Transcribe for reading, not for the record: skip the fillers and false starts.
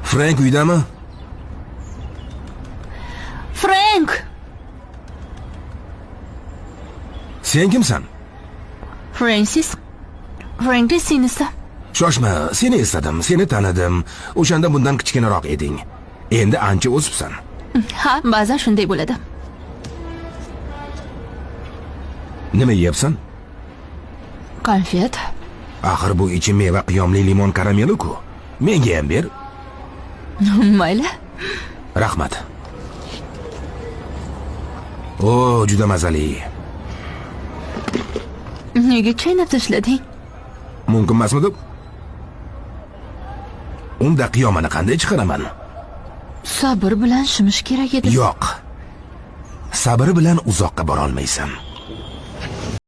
Frank uydami? Frank! Sen kimsan? Francis. Frankli sinisi. Shoshma, seni esladim, seni tanidim. O'shanda bundan kichkinaroq eding. Endi ancha o'sibsan. Ha, ba'zan shunday bo'ladi. Nima yeyapsan? Konfet. Axir bu ichi meva qiyomli limon karameli-ku. Menga ham ber. Mayli. Rahmat. O, juda mazali. Nega chaynab tashlading? Mumkin emasmidi? Unda qiyomani qanday chiqaraman? Sabr bilan shimish kerak edi. Yo'q. Sabr bilan uzoqqa bora olmaysan.